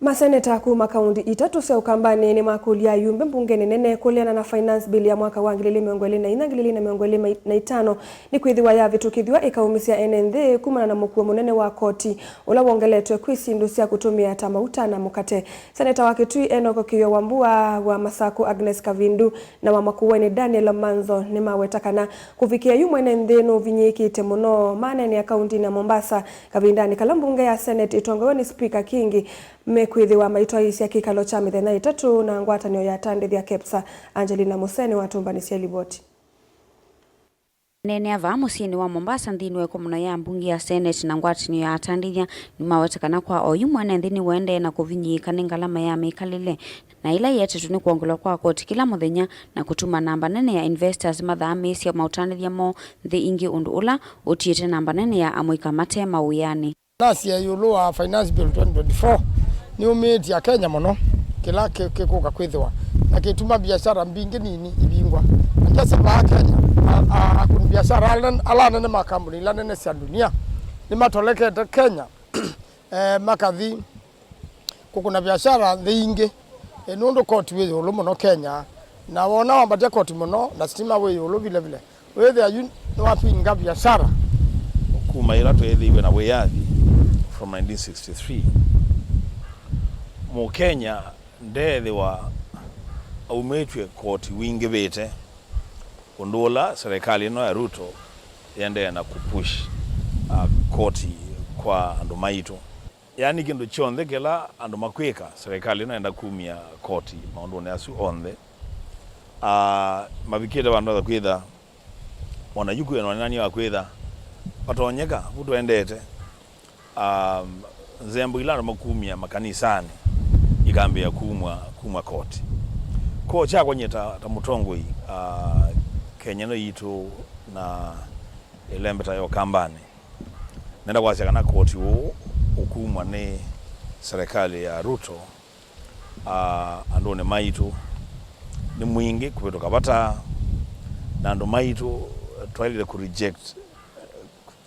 Maseneta kuma kaunti itatu cia ukambani ni makulia yumbe mbungeni nene kuliana na finance bill ya mwaka wa 2024 ni kwithiwa ya vitukithwa ikaumisia NND kumana na mukuo munene wa koti ula wongeletwe kwisindu cia kutumia ta mauta na mukate. Seneta wa Kitui Enoch Kiyo Wambua wa Masaku Agnes Kavindu na wa Makueni Daniel Manzo ni mawetakana kufikia yumo NND no vinyikite muno manene ya kaunti na Mombasa. Kavindani kalambunge ya Senate itongowe ni Speaker Kingi mekwithiwa maitwa isi ya kikalo cha mithenya itatu na ngwatanio ya tandithia Kepsa. Angelina Museni watumbanisia liboti. Nene ava musini wa Mombasa ndinwe kumuna ya mbungi ya Senate na ngwatanio ya tandithia ni mawetakana kwa oyu mwene ndini wende na kuvinyika ni ngalama ya mikalile na ila yetu ni kuongolwa kwa koti kila muthenya na kutuma namba nene ya investors mathamisi ya mautandithia mo thi ingi undu ula utiite namba nene ya amuika mate mawiyani. Nasi ya yulu wa Finance Bill 2024 ni umeti ya Kenya mono kila kikuka kwithiwa na kituma biashara mbingi nini ibingwa akasa ba Kenya akuni biashara alana na makambuni alana cia dunia ni matolekete Kenya makathi kukuna biashara thingi nundu koti we yulu mono Kenya na wona wambatia koti mono na stima we yulu vile vile wethe ayu no apinga biashara kuma ila twethiwe na wiyathi from 1963 mu Kenya ndethiwa aumetwe koti wingi bete undula serikali no ya Ruto yende na kupush koti kwa andu maitu yani kindu chonde kila andu makwika serikali no enda kumia koti maundu ne asu onde mabikire bandu za kwitha wana yuku eno nani wa kwitha patonyeka butu endete zembo ilano makumia makanisani ikambia kumwa koti ko cha kwenye ta mutongoi Kenya no yitu na elembeta yo kambani nenda kwa kana koti wo ukumwa ne serikali ya Ruto andone maitu ni mwingi kupetoka bata na ndo maitu twalile ku reject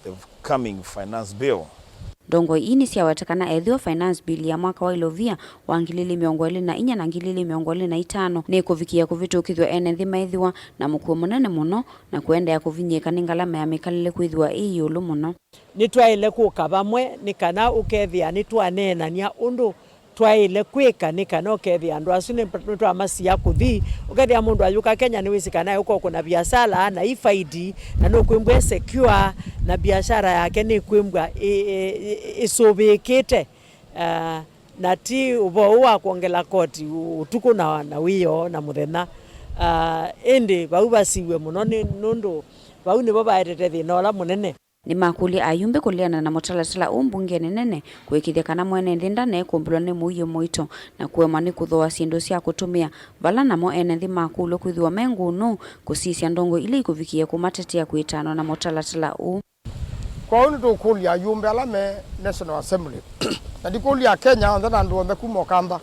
the coming finance bill. Dongo ini sia watakana edhio finance bill ya mwaka wa ilovia wa 2024 na 2025 ni kuvikia kuvitukithwa NND maithiwa na mukuo munene muno na kuenda ya kuvinyika ni ngalama ya mikalile kwithiwa iyulu muno. Ni twaile kuka bamwe ni kana ukethia ni twanenania undu twaile kwika ni kana ukethia andu asu ni twamasia kuthi ukethia mundu ayuka Kenya ni wisikana uko kuna biashara na ifaidi na no kwimbwe secure na biashara yake ni kwimbwa isobekete na ti ubo wa kuongela koti utuku na wiyo na muthenya indi bau basiwe muno ni nundu bau ni bo baetete thina ola munene ni makuli ayumbe kuliana na mutalatala umbungeni nene kuikithia kana mwene ndinda ne kumbulwa ni muiyo muito na kuema ni kuthoa sindu cia kutumia vala namo NND makulo kwithiwa mengunu kusisia ndongo ile ikuvikia kumatetea kuitano na mutalatala u kwa unu tukulia ayumbe ala me National Assembly na dikulia Kenya ndana ndu ombe kumokamba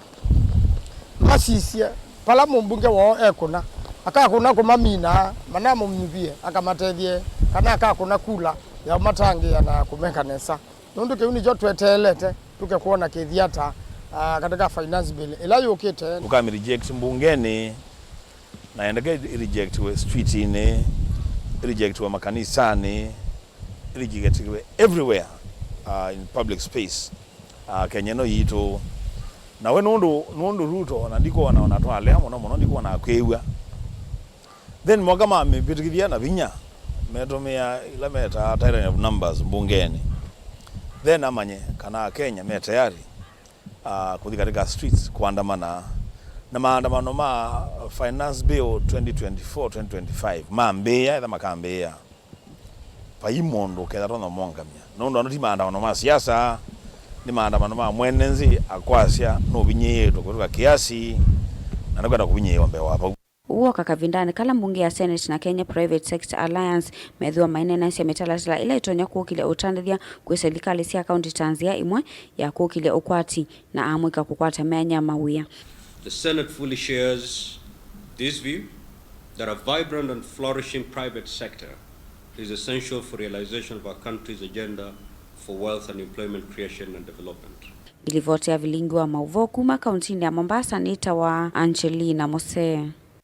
masisia pala mumbunge wo ekuna akakuna kumamina mana mumnyivie akamatethie kana akakuna kula ya matangi na kumeka nesa nundu ke uni jotwetelete tuke kuona kithiata katika finance bill ila yokete ukami reject mbungeni na endeke reject we street ine reject we makanisani reject we everywhere in public space Kenya no yito na we nundu Ruto na ndiko na twale muno ndiko na kwewa then mogama mepitikithia na vinya metomea ila meta tyranny of numbers mbungeni then amanye kana Kenya meta tayari kuthi katika streets kuandamana na maandamano ma finance bill 2024-2025 mambeya ila makambeya paimondo ketharono mongamia nondo anoti maandamano ma siasa ni maandamano ma mwenenzi akwasya no binyeto kutoka kiasi na nakwenda kubinyewa mbewa hapa uo kakavindani kala mbunge ya Senate na Kenya Private Sector Alliance medhiwa mainenansi ya metalatala ila itonya kukile utandithia kwe serikali cia county tanzia imwe ya kukile ukwati na amwika kukwata menya mawia. The Senate fully shares this view that a vibrant and flourishing private sector is essential for realization of our country's agenda for wealth and employment creation and development. ilivotea vilingi wa mauvo kuma kauntini ya Mombasa. Nita wa Angelina Mose.